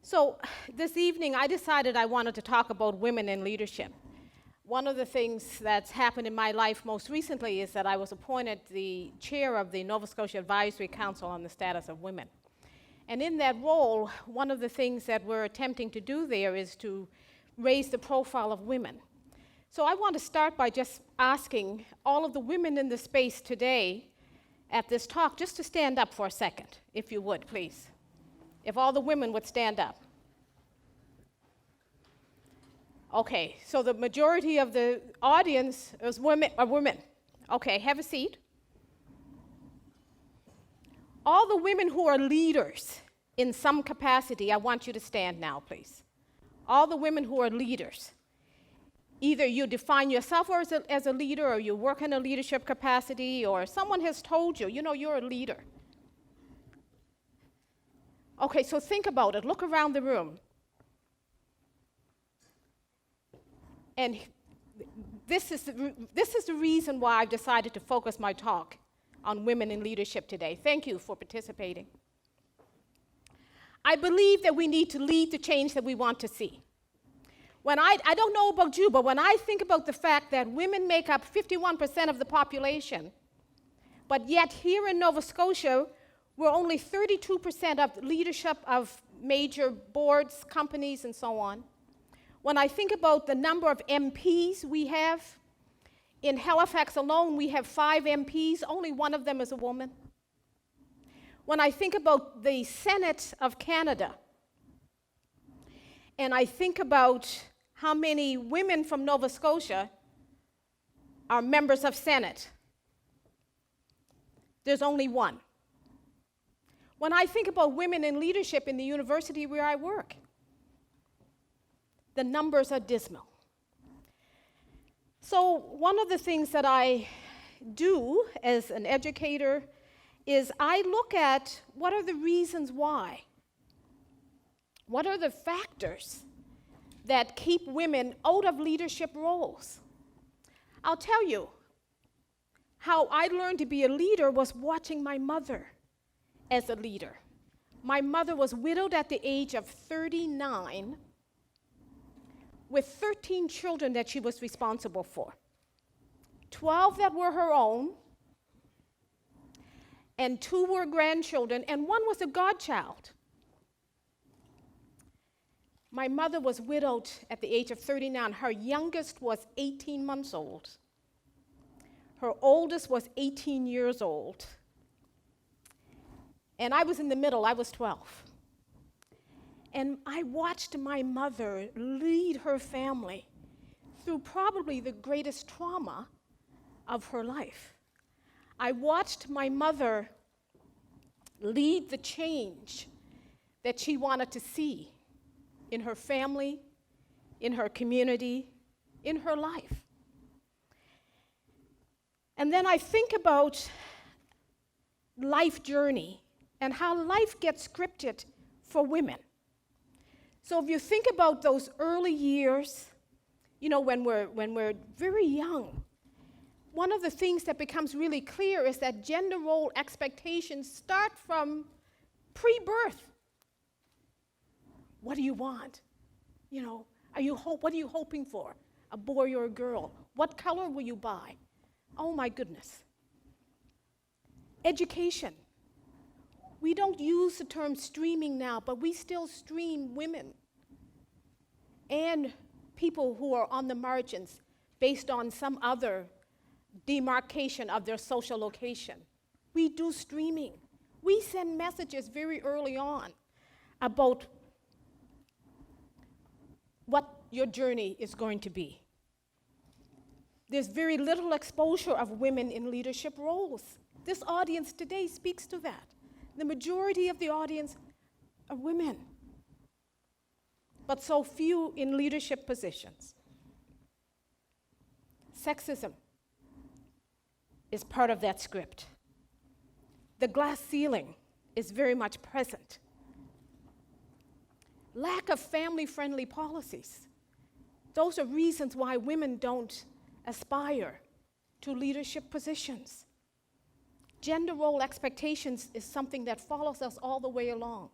So this evening, I decided I wanted to talk about women in leadership. One of the things that's happened in my life most recently is that I was appointed the chair of the Nova Scotia Advisory Council on the Status of Women. And in that role, one of the things that we're attempting to do there is to raise the profile of women. So I want to start by just asking all of the women in the space today at this talk just to stand up for a second, if you would, please. If all the women would stand up. Okay, so the majority of the audience is women. Okay, have a seat. All the women who are leaders in some capacity, I want you to stand now, please. All the women who are leaders. Either you define yourself as a leader, or you work in a leadership capacity, or someone has told you, you're a leader. Okay, so think about it. Look around the room. And this is the reason why I've decided to focus my talk on women in leadership today. Thank you for participating. I believe that we need to lead the change that we want to see. I don't know about you, but when I think about the fact that women make up 51% of the population, but yet here in Nova Scotia, we're only 32% of leadership of major boards, companies, and so on. When I think about the number of MPs we have, in Halifax alone, we have 5 MPs, only one of them is a woman. When I think about the Senate of Canada, and I think about how many women from Nova Scotia are members of Senate, there's only one. When I think about women in leadership in the university where I work, the numbers are dismal. So one of the things that I do as an educator is I look at what are the reasons why. What are the factors that keep women out of leadership roles? I'll tell you, how I learned to be a leader was watching my mother as a leader. My mother was widowed at the age of 39 with 13 children that she was responsible for. 12 that were her own, and 2 were grandchildren, and 1 was a godchild. My mother was widowed at the age of 39. Her youngest was 18 months old. Her oldest was 18 years old. And I was in the middle, I was 12. And I watched my mother lead her family through probably the greatest trauma of her life. I watched my mother lead the change that she wanted to see in her family, in her community, in her life. And then I think about life journey and how life gets scripted for women. So if you think about those early years, when we're very young, one of the things that becomes really clear is that gender role expectations start from pre-birth. What do you want? What are you hoping for? A boy or a girl? What color will you buy? Oh my goodness. Education. We don't use the term streaming now, but we still stream women and people who are on the margins based on some other demarcation of their social location. We do streaming. We send messages very early on about what your journey is going to be. There's very little exposure of women in leadership roles. This audience today speaks to that. The majority of the audience are women, but so few in leadership positions. Sexism is part of that script. The glass ceiling is very much present. Lack of family-friendly policies. Those are reasons why women don't aspire to leadership positions. Gender role expectations is something that follows us all the way along.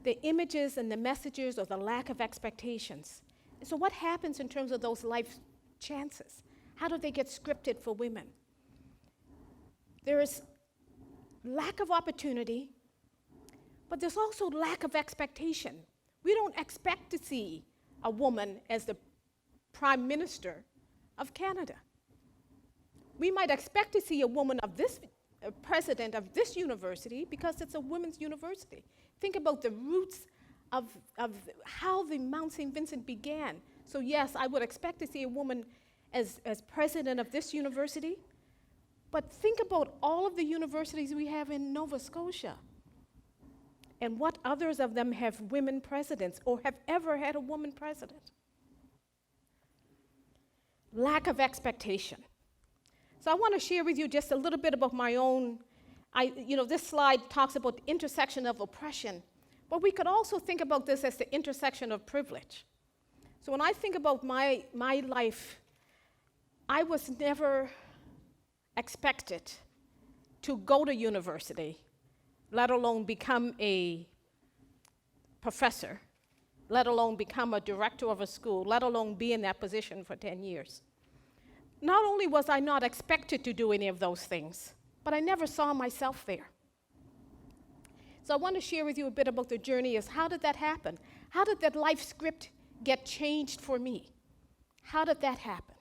the images and the messages or the lack of expectations. So what happens in terms of those life chances? How do they get scripted for women? There is lack of opportunity, but there's also lack of expectation. We don't expect to see a woman as the Prime Minister of Canada. We might expect to see a woman of this president of this university because it's a women's university. Think about the roots of how the Mount Saint Vincent began. So yes, I would expect to see a woman as president of this university, but think about all of the universities we have in Nova Scotia and what others of them have women presidents or have ever had a woman president. Lack of expectation. So I want to share with you just a little bit about my own, this slide talks about the intersection of oppression, but we could also think about this as the intersection of privilege. So when I think about my life, I was never expected to go to university, let alone become a professor, let alone become a director of a school, let alone be in that position for 10 years. Not only was I not expected to do any of those things, but I never saw myself there. So I want to share with you a bit about the journey is how did that happen? How did that life script get changed for me? How did that happen?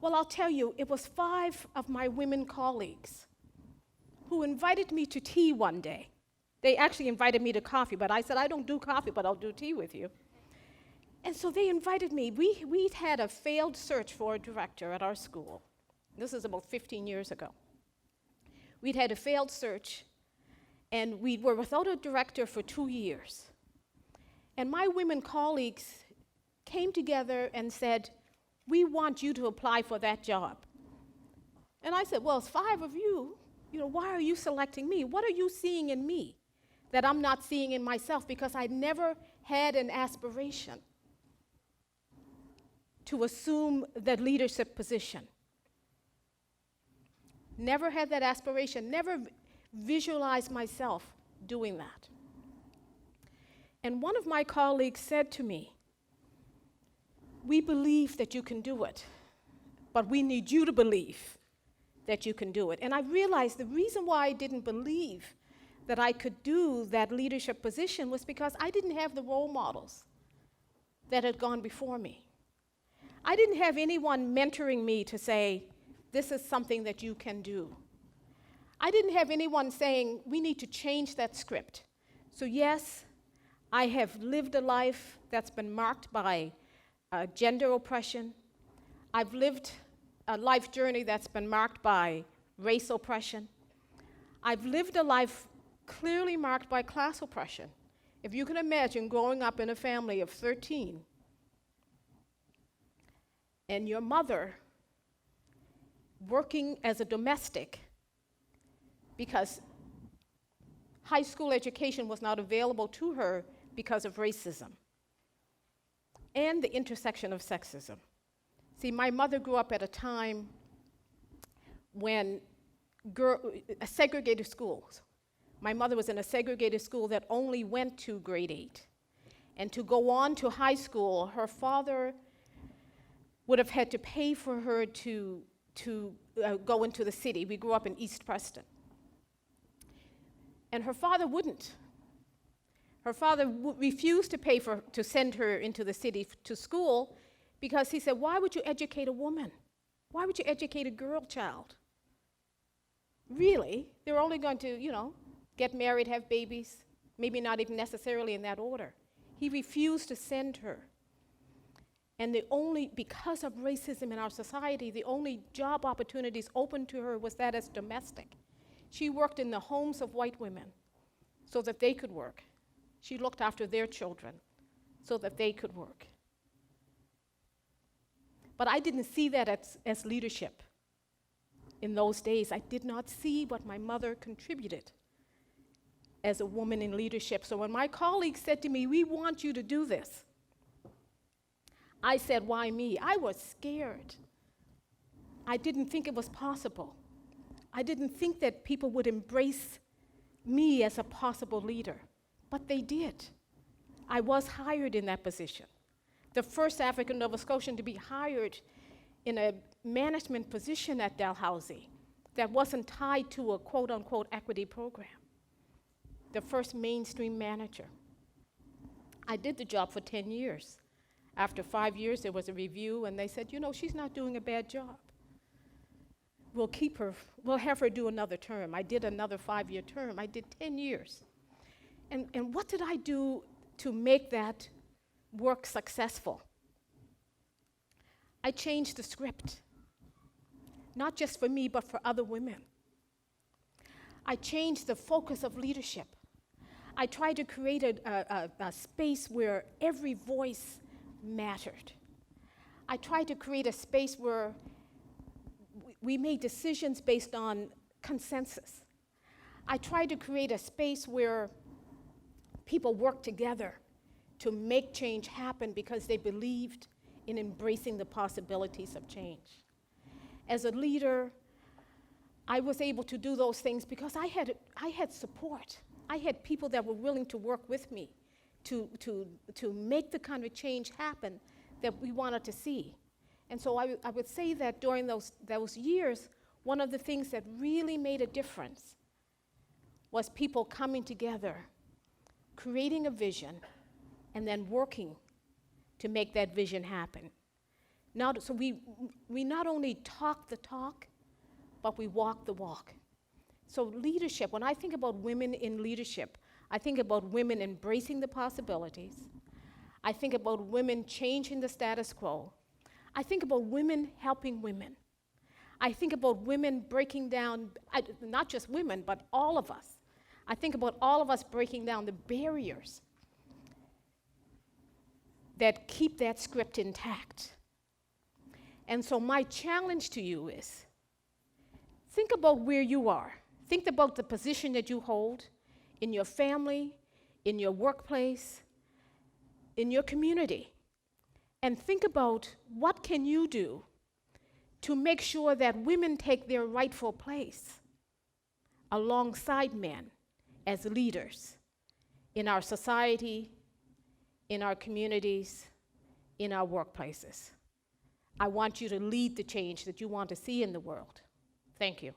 Well, I'll tell you, it was 5 of my women colleagues who invited me to tea one day. They actually invited me to coffee, but I said, I don't do coffee, but I'll do tea with you. And so they invited me. We'd had a failed search for a director at our school. This is about 15 years ago. We'd had a failed search, and we were without a director for 2 years. And my women colleagues came together and said, we want you to apply for that job. And I said, well, it's 5 of you. Why are you selecting me? What are you seeing in me that I'm not seeing in myself? Because I never had an aspiration to assume that leadership position. Never had that aspiration, never visualized myself doing that. And one of my colleagues said to me, we believe that you can do it, but we need you to believe that you can do it. And I realized the reason why I didn't believe that I could do that leadership position was because I didn't have the role models that had gone before me. I didn't have anyone mentoring me to say, this is something that you can do. I didn't have anyone saying, we need to change that script. So yes, I have lived a life that's been marked by gender oppression. I've lived a life journey that's been marked by race oppression. I've lived a life clearly marked by class oppression. If you can imagine growing up in a family of 13, and your mother working as a domestic because high school education was not available to her because of racism and the intersection of sexism. See, my mother grew up at a time when segregated schools. My mother was in a segregated school that only went to grade 8. And to go on to high school, her father would have had to pay for her to go into the city. We grew up in East Preston. And her father wouldn't. Her father refused to pay to send her into the city to school because he said, why would you educate a woman? Why would you educate a girl child? Really? They're only going to, get married, have babies, maybe not even necessarily in that order. He refused to send her. And because of racism in our society, the only job opportunities open to her was that as domestic. She worked in the homes of white women so that they could work. She looked after their children so that they could work. But I didn't see that as leadership in those days. I did not see what my mother contributed as a woman in leadership. So when my colleagues said to me, we want you to do this, I said, why me? I was scared. I didn't think it was possible. I didn't think that people would embrace me as a possible leader. but they did. I was hired in that position. The first African Nova Scotian to be hired in a management position at Dalhousie that wasn't tied to a quote-unquote equity program. The first mainstream manager. I did the job for 10 years. After 5 years, there was a review, and they said, you know, she's not doing a bad job. We'll keep her, we'll have her do another term. I did another 5-year term. I did 10 years. And what did I do to make that work successful? I changed the script, not just for me, but for other women. I changed the focus of leadership. I tried to create a space where every voice mattered. I tried to create a space where we made decisions based on consensus. I tried to create a space where people worked together to make change happen because they believed in embracing the possibilities of change. As a leader, I was able to do those things because I had support. I had people that were willing to work with me to make the kind of change happen that we wanted to see. And so I would say that during those years, one of the things that really made a difference was people coming together, creating a vision, and then working to make that vision happen. So we not only talk the talk, but we walk the walk. So leadership, when I think about women in leadership, I think about women embracing the possibilities. I think about women changing the status quo. I think about women helping women. I think about women breaking down, not just women, but all of us. I think about all of us breaking down the barriers that keep that script intact. And so my challenge to you is, think about where you are. Think about the position that you hold in your family, in your workplace, in your community. And think about what can you do to make sure that women take their rightful place alongside men as leaders in our society, in our communities, in our workplaces. I want you to lead the change that you want to see in the world. Thank you.